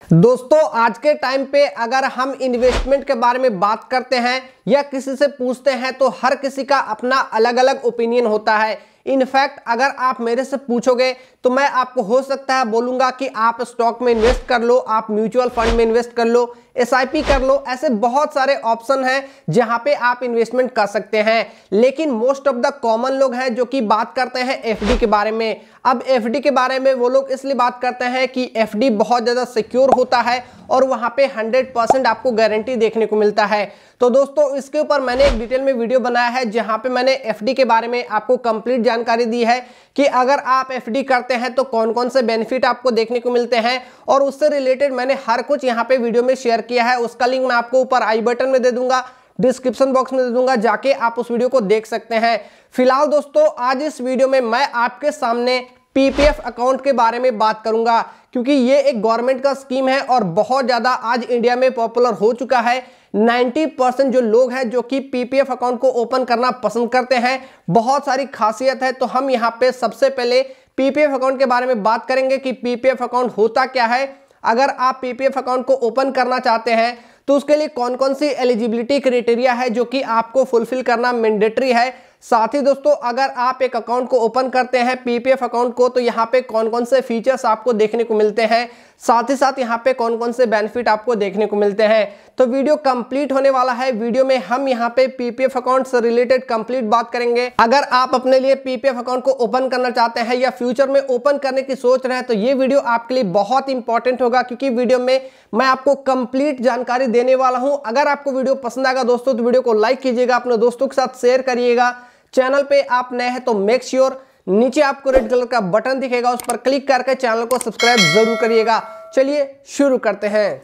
दोस्तों आज के टाइम पे अगर हम इन्वेस्टमेंट के बारे में बात करते हैं या किसी से पूछते हैं तो हर किसी का अपना अलग अलग ओपिनियन होता है। इनफैक्ट अगर आप मेरे से पूछोगे तो मैं आपको हो सकता है बोलूंगा कि आप स्टॉक में इन्वेस्ट कर लो, आप म्यूचुअल फंड में इन्वेस्ट कर लो, एसआईपी कर लो। ऐसे बहुत सारे ऑप्शन हैं जहां पे आप इन्वेस्टमेंट कर सकते हैं। लेकिन मोस्ट ऑफ द कॉमन लोग हैं जो कि बात करते हैं एफडी के बारे में। अब एफडी के बारे में वो लोग इसलिए बात करते हैं कि एफडी बहुत ज्यादा सिक्योर होता है और वहां पे 100% आपको गारंटी देखने को मिलता है। तो दोस्तों इसके ऊपर मैंने एक डिटेल में वीडियो बनाया है जहां पे मैंने एफडी के बारे में आपको कंप्लीट जानकारी दी है कि अगर आप एफडी करते हैं तो कौन कौन से बेनिफिट आपको देखने को मिलते हैं, और उससे रिलेटेड मैंने हर कुछ यहां पे वीडियो में शेयर किया है। उसका लिंक मैं आपको ऊपर आई बटन में दे दूंगा, डिस्क्रिप्शन बॉक्स में दे दूंगा, जाके आप उस वीडियो को देख सकते हैं। फिलहाल दोस्तों आज इस वीडियो में मैं आपके सामने पीपीएफ अकाउंट के बारे में बात करूंगा, क्योंकि ये एक गवर्नमेंट का स्कीम है और बहुत ज्यादा आज इंडिया में पॉपुलर हो चुका है। 90% जो लोग हैं जो कि पीपीएफ अकाउंट को ओपन करना पसंद करते हैं। बहुत सारी खासियत है, तो हम यहाँ पे सबसे पहले पीपीएफ अकाउंट के बारे में बात करेंगे कि पीपीएफ अकाउंट होता क्या है। अगर आप पीपीएफ अकाउंट को ओपन करना चाहते हैं तो उसके लिए कौन कौन सी एलिजिबिलिटी क्राइटेरिया है जो कि आपको फुलफिल करना मैंडेटरी है। साथ ही दोस्तों अगर आप एक अकाउंट को ओपन करते हैं पीपीएफ अकाउंट को, तो यहाँ पे कौन कौन से फीचर्स आपको देखने को मिलते हैं, साथ ही साथ यहाँ पे कौन कौन से बेनिफिट आपको देखने को मिलते हैं। तो वीडियो कंप्लीट होने वाला है। वीडियो में हम यहाँ पे पीपीएफ अकाउंट से रिलेटेड कंप्लीट बात करेंगे। अगर आप अपने लिए पीपीएफ अकाउंट को ओपन करना चाहते हैं या फ्यूचर में ओपन करने की सोच रहे हैं तो ये वीडियो आपके लिए बहुत इंपॉर्टेंट होगा, क्योंकि वीडियो में मैं आपको कंप्लीट जानकारी देने वाला हूं। अगर आपको वीडियो पसंद आएगा दोस्तों तो वीडियो को लाइक कीजिएगा, अपने दोस्तों के साथ शेयर करिएगा। चैनल पे आप नए हैं तो मेक श्योर नीचे आपको रेड कलर का बटन दिखेगा, उस पर क्लिक करके चैनल को सब्सक्राइब जरूर करिएगा। चलिए शुरू करते हैं।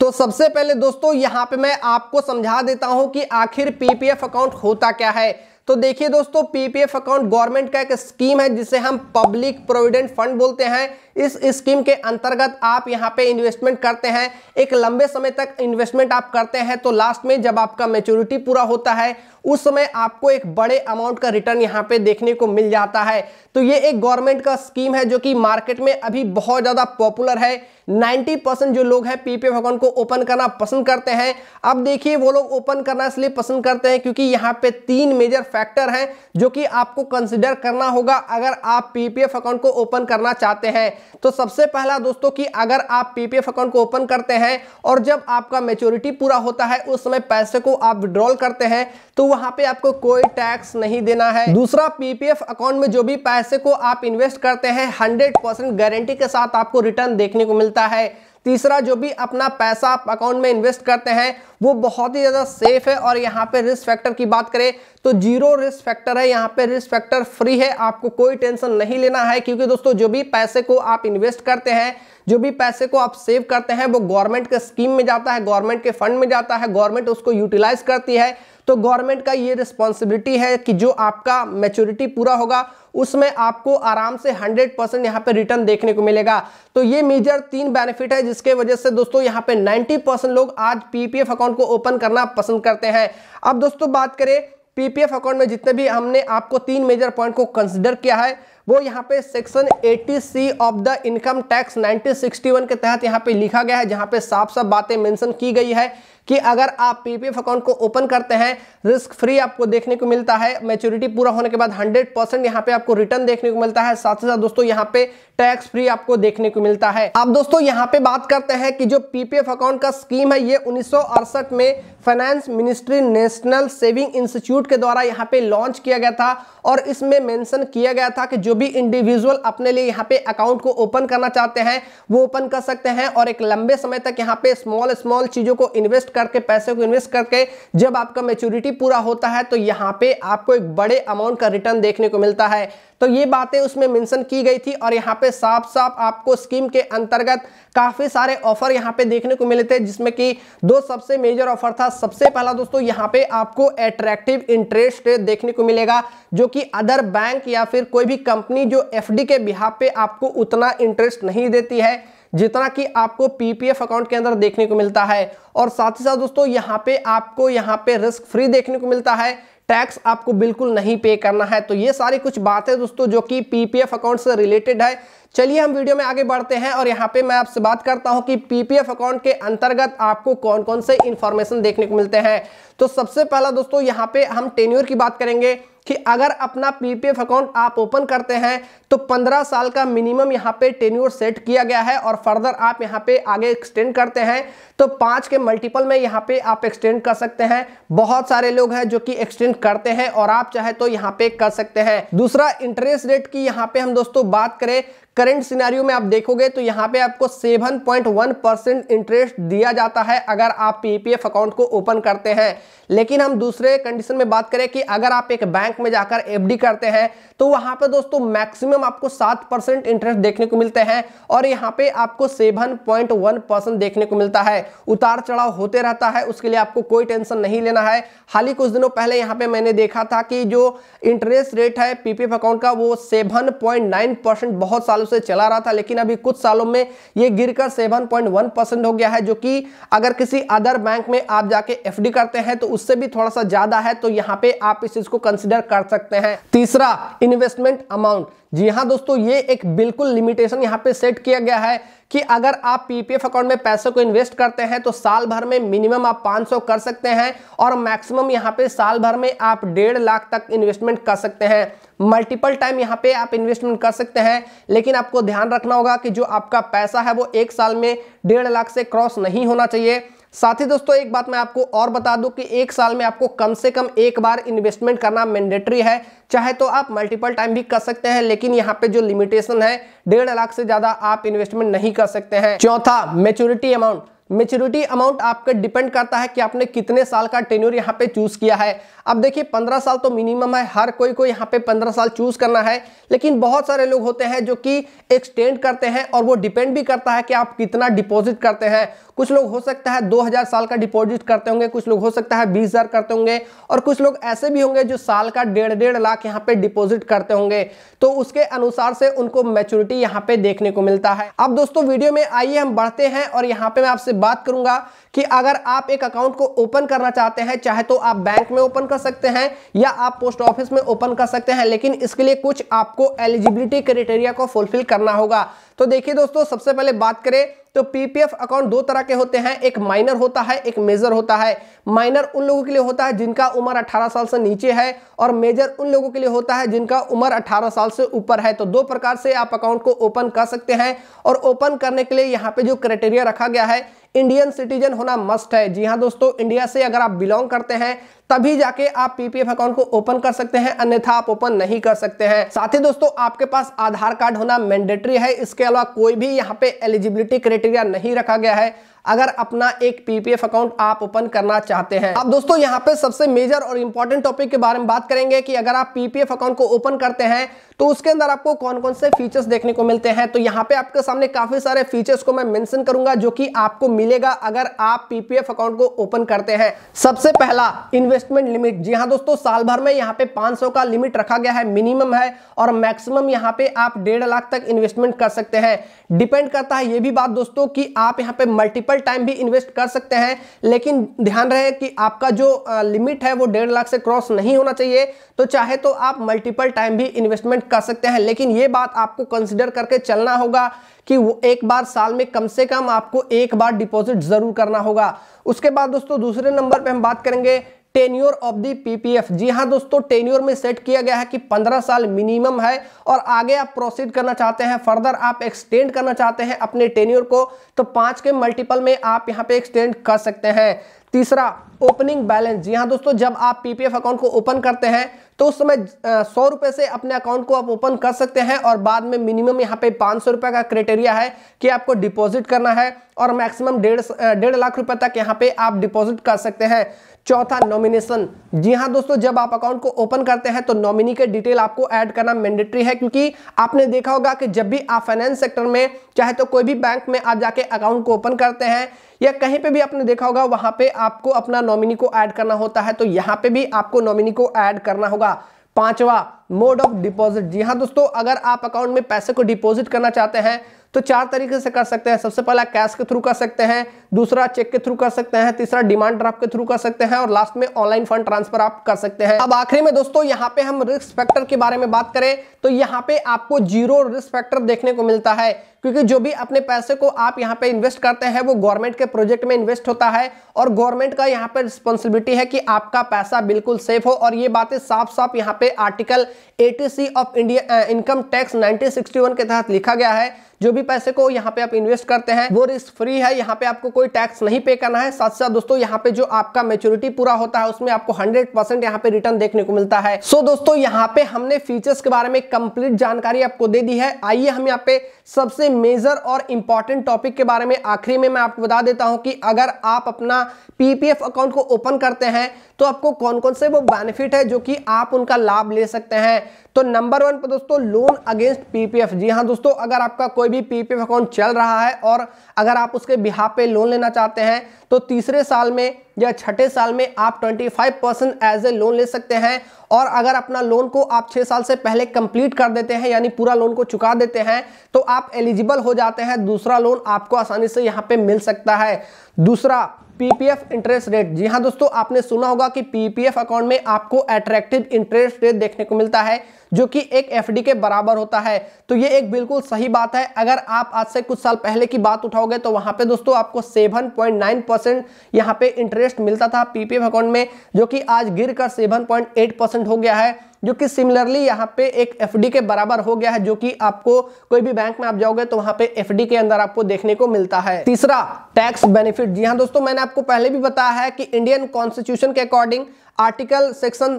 तो सबसे पहले दोस्तों यहाँ पे मैं आपको समझा देता हूं कि आखिर पीपीएफ अकाउंट होता क्या है। तो देखिए दोस्तों, पीपीएफ अकाउंट गवर्नमेंट का एक स्कीम है जिसे हम पब्लिक प्रोविडेंट फंड बोलते हैं। इस स्कीम के अंतर्गत आप यहाँ पे इन्वेस्टमेंट करते हैं, एक लंबे समय तक इन्वेस्टमेंट आप करते हैं, तो लास्ट में जब आपका मैच्योरिटी पूरा होता है उस समय आपको एक बड़े अमाउंट का रिटर्न यहाँ पे देखने को मिल जाता है। तो ये एक गवर्नमेंट का स्कीम है जो कि मार्केट में अभी बहुत ज्यादा पॉपुलर है। 90% जो लोग हैं पीपीएफ अकाउंट को ओपन करना पसंद करते हैं। अब देखिए वो लोग ओपन करना इसलिए पसंद करते हैं क्योंकि यहाँ पे 3 मेजर फैक्टर हैं जो कि आपको कंसिडर करना होगा अगर आप पीपीएफ अकाउंट को ओपन करना चाहते हैं। तो सबसे पहला दोस्तों कि अगर आप पीपीएफ अकाउंट को ओपन करते हैं और जब आपका मैच्योरिटी पूरा होता है उस समय पैसे को आप विड्रॉल करते हैं तो वहां पे आपको कोई टैक्स नहीं देना है। दूसरा, पीपीएफ अकाउंट में जो भी पैसे को आप इन्वेस्ट करते हैं 100% गारंटी के साथ आपको रिटर्न देखने को मिलता है। तीसरा, जो भी अपना पैसा आप अकाउंट में इन्वेस्ट करते हैं वो बहुत ही ज्यादा सेफ है। और यहाँ पे रिस्क फैक्टर की बात करें तो 0 रिस्क फैक्टर है, यहाँ पे रिस्क फैक्टर फ्री है, आपको कोई टेंशन नहीं लेना है। क्योंकि दोस्तों जो भी पैसे को आप इन्वेस्ट करते हैं, जो भी पैसे को आप सेव करते हैं वो गवर्नमेंट के स्कीम में जाता है, गवर्नमेंट के फंड में जाता है, गवर्नमेंट उसको यूटिलाइज करती है। तो गवर्नमेंट का ये रिस्पॉन्सिबिलिटी है कि जो आपका मैच्योरिटी पूरा होगा उसमें आपको आराम से 100% यहाँ पे रिटर्न देखने को मिलेगा। तो ये मेजर 3 बेनिफिट है जिसके वजह से दोस्तों यहाँ पे 90% लोग आज पीपीएफ अकाउंट को ओपन करना पसंद करते हैं। अब दोस्तों बात करें पीपीएफ अकाउंट में जितने भी हमने आपको 3 मेजर पॉइंट को कंसिडर किया है वो यहाँ पे section 80C of the income tax 1961 के तहत यहाँ पे लिखा गया है, जहाँ पे साफ साफ बातें मेंशन की गई है कि अगर आप पीपीएफ अकाउंट को ओपन करते हैं रिस्क फ्री आपको देखने को मिलता है, मैच्योरिटी पूरा होने के बाद 100% यहाँ पे आपको रिटर्न देखने को मिलता है, साथ ही साथ दोस्तों यहाँ पे टैक्स फ्री आपको देखने को मिलता है। अब दोस्तों यहाँ पे बात करते हैं कि जो पीपीएफ अकाउंट का स्कीम है ये 1968 में finance ministry national saving institute के द्वारा यहाँ पे लॉन्च किया गया था। और इसमें मेंशन किया गया था कि जो भी इंडिविजुअल अपने लिए यहाँ पे अकाउंट को ओपन करना चाहते हैं वो ओपन कर सकते हैं और एक लंबे समय तक यहाँ पे स्मॉल चीजों को इन्वेस्ट करके, पैसे को इन्वेस्ट करके जब आपका मैच्योरिटी पूरा होता है तो यहाँ पे आपको एक बड़े अमाउंट का रिटर्न देखने को मिलता है। तो ये बातें उसमें मेंशन की गई थी और यहाँ पे साफ साफ आपको स्कीम के अंतर्गत काफी सारे ऑफर यहाँ पे देखने को मिले थे, जिसमें कि 2 सबसे मेजर ऑफर था। सबसे पहला दोस्तों यहाँ पे आपको अट्रैक्टिव इंटरेस्ट रेट देखने को मिलेगा जो कि अदर बैंक या फिर कोई भी कंपनी जो एफडी के बिहाफ पे आपको उतना इंटरेस्ट नहीं देती है जितना कि आपको पीपीएफ अकाउंट के अंदर देखने को मिलता है। और साथ ही साथ दोस्तों यहाँ पे आपको यहाँ पे रिस्क फ्री देखने को मिलता है, टैक्स आपको बिल्कुल नहीं पे करना है। तो ये सारी कुछ बातें दोस्तों जो कि पीपीएफ अकाउंट से रिलेटेड है। चलिए हम वीडियो में आगे बढ़ते हैं और यहाँ पे मैं आपसे बात करता हूँ कि पीपीएफ अकाउंट के अंतर्गत आपको कौन कौन से इंफॉर्मेशन देखने को मिलते हैं। तो सबसे पहला दोस्तों यहाँ पे हम टेन्योर की बात करेंगे कि अगर अपना पीपीएफ अकाउंट आप ओपन करते हैं तो 15 साल का मिनिमम यहाँ पे टेन्योर सेट किया गया है और फर्दर आप यहाँ पे आगे एक्सटेंड करते हैं तो 5 के मल्टीपल में यहाँ पे आप एक्सटेंड कर सकते हैं। बहुत सारे लोग हैं जो कि एक्सटेंड करते हैं और आप चाहे तो यहाँ पे कर सकते हैं। दूसरा, इंटरेस्ट रेट की यहाँ पे हम दोस्तों बात करें, करंट सिनेरियो में आप देखोगे तो यहाँ पे आपको 7.1% इंटरेस्ट दिया जाता है अगर आप पीपीएफ अकाउंट को ओपन करते हैं। लेकिन हम दूसरे कंडीशन में बात करें कि अगर आप एक बैंक में जाकर एफडी करते हैं तो वहां पे दोस्तों मैक्सिमम आपको 7% इंटरेस्ट देखने को मिलते हैं और यहाँ पे आपको 7.1% देखने को मिलता है। उतार चढ़ाव होते रहता है, उसके लिए आपको कोई टेंशन नहीं लेना है। हाल ही कुछ दिनों पहले यहाँ पे मैंने देखा था कि जो इंटरेस्ट रेट है पीपीएफ अकाउंट का वो 7.9% बहुत सालों से चला रहा था, लेकिन अभी कुछ सालों में ये गिरकर 7.1% हो गया है, जो कि अगर किसी अदर बैंक में आप जाके एफडी करते हैं तो उससे भी थोड़ा सा ज्यादा है। तो यहाँ पे आप इस चीज को कंसिडर कर सकते हैं। तीसरा, इन्वेस्टमेंट अमाउंट। जी हाँ दोस्तों, ये एक बिल्कुल लिमिटेशन यहाँ पे सेट किया गया है कि अगर आप पीपीएफ अकाउंट में पैसे को इन्वेस्ट करते हैं तो साल भर में मिनिमम आप 500 कर सकते हैं और मैक्सिमम यहाँ पे साल भर में आप 1.5 लाख तक इन्वेस्टमेंट कर सकते हैं। मल्टीपल टाइम यहाँ पे आप इन्वेस्टमेंट कर सकते हैं, लेकिन आपको ध्यान रखना होगा कि जो आपका पैसा है वो एक साल में 1.5 लाख से क्रॉस नहीं होना चाहिए। साथ ही दोस्तों एक बात मैं आपको और बता दूं कि एक साल में आपको कम से कम एक बार इन्वेस्टमेंट करना मैंडेटरी है। चाहे तो आप मल्टीपल टाइम भी कर सकते हैं, लेकिन यहाँ पे जो लिमिटेशन है 1.5 लाख से ज्यादा आप इन्वेस्टमेंट नहीं कर सकते हैं। चौथा, मैच्योरिटी अमाउंट। मैच्योरिटी अमाउंट आपका डिपेंड करता है कि आपने कितने साल का टेन्योर यहाँ पे चूज किया है। अब देखिए 15 साल तो मिनिमम है, हर कोई को यहाँ पे 15 साल चूज करना है, लेकिन बहुत सारे लोग होते हैं जो कि एक्सटेंड करते हैं और वो डिपेंड भी करता है कि आप कितना डिपॉजिट करते हैं। कुछ लोग हो सकता है 2000 साल का डिपॉजिट करते होंगे, कुछ लोग हो सकता है 20,000 करते होंगे और कुछ लोग ऐसे भी होंगे जो साल का 1.5 लाख यहाँ पे डिपॉजिट करते होंगे। तो उसके अनुसार से उनको मैच्योरिटी यहाँ पे देखने को मिलता है। अब दोस्तों वीडियो में आइए हम बढ़ते हैं और यहाँ पे मैं आपसे बात करूंगा कि अगर आप एक अकाउंट को ओपन करना चाहते हैं, चाहे तो आप बैंक में ओपन कर सकते हैं या आप पोस्ट ऑफिस में ओपन कर सकते हैं, लेकिन इसके लिए कुछ आपको एलिजिबिलिटी क्राइटेरिया को फुलफिल करना होगा। तो देखिए दोस्तों, सबसे पहले बात करें तो पीपीएफ अकाउंट दो तरह के होते हैं, एक माइनर होता है, एक मेजर होता है। माइनर उन लोगों के लिए होता है जिनका उम्र 18 साल से नीचे है और मेजर उन लोगों के लिए होता है जिनका उम्र 18 साल से ऊपर है। तो दो प्रकार से आप अकाउंट को ओपन कर सकते हैं और ओपन करने के लिए यहाँ पे जो क्राइटेरिया रखा गया है, इंडियन सिटीजन होना मस्ट है। जी हाँ दोस्तों, इंडिया से अगर आप बिलोंग करते हैं तभी जाके आप पीपीएफ अकाउंट को ओपन कर सकते हैं, अन्यथा आप ओपन नहीं कर सकते हैं। साथ ही दोस्तों आपके पास आधार कार्ड होना मैंडेटरी है, इसके अलावा कोई भी यहाँ पे एलिजिबिलिटी क्राइटेरिया नहीं रखा गया है अगर अपना एक पीपीएफ अकाउंट आप ओपन करना चाहते हैं। अब दोस्तों यहाँ पे सबसे मेजर और इंपॉर्टेंट टॉपिक के बारे में बात करेंगे कि अगर आप पीपीएफ अकाउंट को ओपन करते हैं तो उसके अंदर आपको कौन कौन से फीचर्स देखने को मिलते हैं। तो यहाँ पे आपके सामने काफी सारे फीचर्स को मैं मेंशन करूंगा जो कि आपको मिलेगा अगर आप पीपीएफ अकाउंट को ओपन करते हैं। सबसे पहला, इन्वेस्टमेंट लिमिट। जी हाँ दोस्तों, साल भर में यहाँ पे 500 का लिमिट रखा गया है, मिनिमम है, और मैक्सिमम यहाँ पे आप 1.5 लाख तक इन्वेस्टमेंट कर सकते हैं। डिपेंड करता है ये भी बात दोस्तों कि आप यहाँ पे मल्टीपल टाइम भी इन्वेस्ट कर सकते हैं, लेकिन ध्यान रहे कि आपका जो लिमिट है वो 1.5 लाख से क्रॉस नहीं होना चाहिए। तो चाहे तो आप मल्टीपल टाइम भी इन्वेस्टमेंट कर सकते हैं, लेकिन ये बात आपको कंसिडर करके चलना होगा कि वो एक बार साल में कम से कम आपको एक बार डिपॉजिट जरूर करना होगा। उसके बाद दोस्तों दूसरे नंबर पे हम बात करेंगे टेन्योर ऑफ द पीपीएफ। जी हाँ दोस्तों, टेन्योर में सेट किया गया है कि 15 साल मिनिमम है और आगे आप प्रोसीड करना चाहते हैं, फर्दर आप एक्सटेंड करना चाहते हैं अपने टेन्योर को, तो 5 के मल्टीपल में आप यहाँ पे एक्सटेंड कर सकते हैं। तीसरा, ओपनिंग बैलेंस। जी हाँ दोस्तों, जब आप पीपीएफ अकाउंट को ओपन करते हैं तो उस समय 100 रुपए से अपने अकाउंट को आप ओपन कर सकते हैं और बाद में मिनिमम यहाँ पे 500 रुपए का क्राइटेरिया है कि आपको डिपॉजिट करना है और मैक्सिमम 1.5 लाख रुपए तक यहाँ पे आप डिपॉजिट कर सकते हैं। चौथा, नॉमिनेशन। जी हाँ दोस्तों, जब आप अकाउंट को ओपन करते हैं तो नॉमिनी के डिटेल आपको ऐड करना मैंडेटरी है, क्योंकि आपने देखा होगा कि जब भी आप फाइनेंस सेक्टर में चाहे तो कोई भी बैंक में आप जाके अकाउंट को ओपन करते हैं या कहीं पे भी आपने देखा होगा वहां पे आपको अपना नॉमिनी को ऐड करना होता है, तो यहाँ पे भी आपको नॉमिनी को ऐड करना होगा। पांचवा, मोड ऑफ डिपॉजिट। जी हाँ दोस्तों, अगर आप अकाउंट में पैसे को डिपॉजिट करना चाहते हैं तो 4 तरीके से कर सकते हैं। सबसे पहला कैश के थ्रू कर सकते हैं, दूसरा चेक के थ्रू कर सकते हैं, तीसरा डिमांड ड्राफ्ट के थ्रू कर सकते हैं और लास्ट में ऑनलाइन फंड ट्रांसफर आप कर सकते हैं। अब आखिरी में दोस्तों यहाँ पे हम रिस्क फैक्टर के बारे में बात करें तो यहाँ पे आपको 0 रिस्क फैक्टर देखने को मिलता है, क्योंकि जो भी अपने पैसे को आप यहाँ पे इन्वेस्ट करते हैं वो गवर्नमेंट के प्रोजेक्ट में इन्वेस्ट होता है और गवर्नमेंट का यहाँ पे रिस्पॉन्सिबिलिटी है कि आपका पैसा बिल्कुल सेफ हो। और ये बातें साफ साफ यहाँ पे article 80C of India income tax 1961 के तहत लिखा गया है। जो भी पैसे को यहाँ पे आप इन्वेस्ट करते हैं वो रिस्क फ्री है, यहाँ पे आपको कोई टैक्स नहीं पे करना है। साथ साथ दोस्तों यहाँ पे जो आपका मैच्योरिटी पूरा होता है उसमें आपको 100% यहाँ पे रिटर्न देखने को मिलता है। सो दोस्तों यहाँ पे हमने फीचर्स के बारे में कंप्लीट जानकारी आपको दे दी है। आइए हम यहाँ पे सबसे मेजर और इंपॉर्टेंट टॉपिक के बारे में आखिरी में मैं आपको बता देता हूं कि अगर आप अपना पीपीएफ अकाउंट को ओपन करते हैं तो आपको कौन कौन से वो बेनिफिट है जो कि आप उनका लाभ ले सकते हैं। तो नंबर 1 पर दोस्तों लोन अगेंस्ट पीपीएफ। जी हाँ दोस्तों, अगर आपका कोई भी पीपीएफ अकाउंट चल रहा है और अगर आप उसके बिहाफ पे लोन लेना चाहते हैं तो तीसरे साल में या छठे साल में आप 25% एज ए लोन ले सकते हैं। और अगर अपना लोन को आप 6 साल से पहले कंप्लीट कर देते हैं यानी पूरा लोन को चुका देते हैं तो आप एलिजिबल हो जाते हैं, दूसरा लोन आपको आसानी से यहाँ पे मिल सकता है। दूसरा पीपीएफ इंटरेस्ट रेट। जी हाँ दोस्तों, आपने सुना होगा कि पीपीएफ अकाउंट में आपको अट्रैक्टिव इंटरेस्ट रेट देखने को मिलता है जो कि एक एफडी के बराबर होता है। तो ये एक बिल्कुल सही बात है। अगर आप आज से कुछ साल पहले की बात उठाओगे तो वहां पे दोस्तों आपको 7.9% यहाँ पे इंटरेस्ट मिलता था पीपीएफ अकाउंट में, जो कि आज गिरकर 7.8% हो गया है, जो कि सिमिलरली यहाँ पे एक एफडी के बराबर हो गया है, जो कि आपको कोई भी बैंक में आप जाओगे तो वहां पे एफडी के अंदर आपको देखने को मिलता है। तीसरा टैक्स बेनिफिट। जी हाँ दोस्तों, मैंने आपको पहले भी बताया है कि इंडियन कॉन्स्टिट्यूशन के अकॉर्डिंग आर्टिकल सेक्शन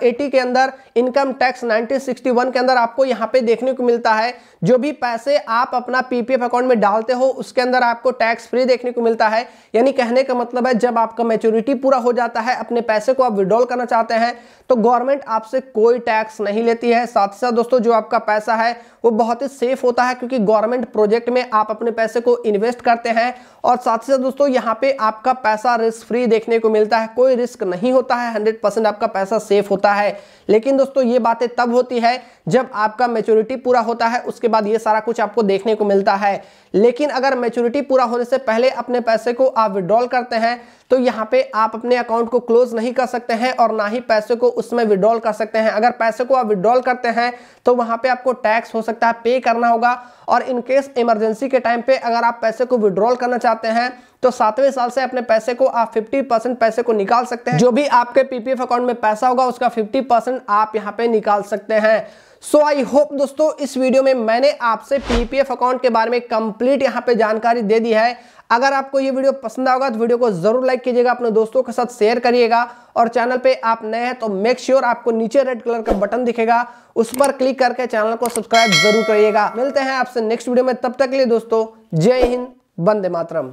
80 के अंदर इनकम टैक्स 1961 के अंदर आपको यहाँ पे देखने को मिलता है जो भी पैसे आप अपना पीपीएफ अकाउंट में डालते हो उसके अंदर आपको टैक्स फ्री देखने को मिलता है। यानी कहने का मतलब है जब आपका मैच्योरिटी पूरा हो जाता है, अपने पैसे को आप विड्रॉल करना चाहते हैं तो गवर्नमेंट आपसे कोई टैक्स नहीं लेती है। साथ ही साथ दोस्तों जो आपका पैसा है वो बहुत ही सेफ होता है, क्योंकि गवर्नमेंट प्रोजेक्ट में आप अपने पैसे को इन्वेस्ट करते हैं। और साथ ही साथ दोस्तों यहाँ पे आपका पैसा रिस्क फ्री देखने को मिलता है, कोई रिस्क नहीं होता है, 100% आपका पैसा सेफ होता है। लेकिन दोस्तों ये बातें तब होती है जब आपका मैच्योरिटी पूरा होता है, उसके बाद ये सारा कुछ आपको देखने को मिलता है। लेकिन अगर मैच्योरिटी पूरा होने से पहले अपने पैसे को आप विड्रॉल करते हैं तो यहाँ पे आप अपने अकाउंट को क्लोज नहीं कर सकते हैं और ना ही पैसे को उसमें विड्रॉल कर सकते हैं। अगर पैसे को आप विड्रॉल करते हैं तो वहां पे आपको टैक्स हो सकता है पे करना होगा। और इन केस इमरजेंसी के टाइम पे अगर आप पैसे को विड्रॉल करना चाहते हैं तो 7वें साल से अपने पैसे को आप 50% पैसे को निकाल सकते हैं। जो भी आपके पीपीएफ अकाउंट में पैसा होगा उसका 50% आप यहाँ पे निकाल सकते हैं। सो आई होप दोस्तों इस वीडियो में मैंने आपसे पीपीएफ अकाउंट के बारे में कंप्लीट यहाँ पे जानकारी दे दी है। अगर आपको ये वीडियो पसंद आएगा तो वीडियो को जरूर लाइक कीजिएगा, अपने दोस्तों के साथ शेयर करिएगा और चैनल पे आप नए हैं तो मेक श्योर आपको नीचे रेड कलर का बटन दिखेगा, उस पर क्लिक करके चैनल को सब्सक्राइब जरूर करिएगा। मिलते हैं आपसे नेक्स्ट वीडियो में, तब तक के लिए दोस्तों जय हिंद, वंदे मातरम।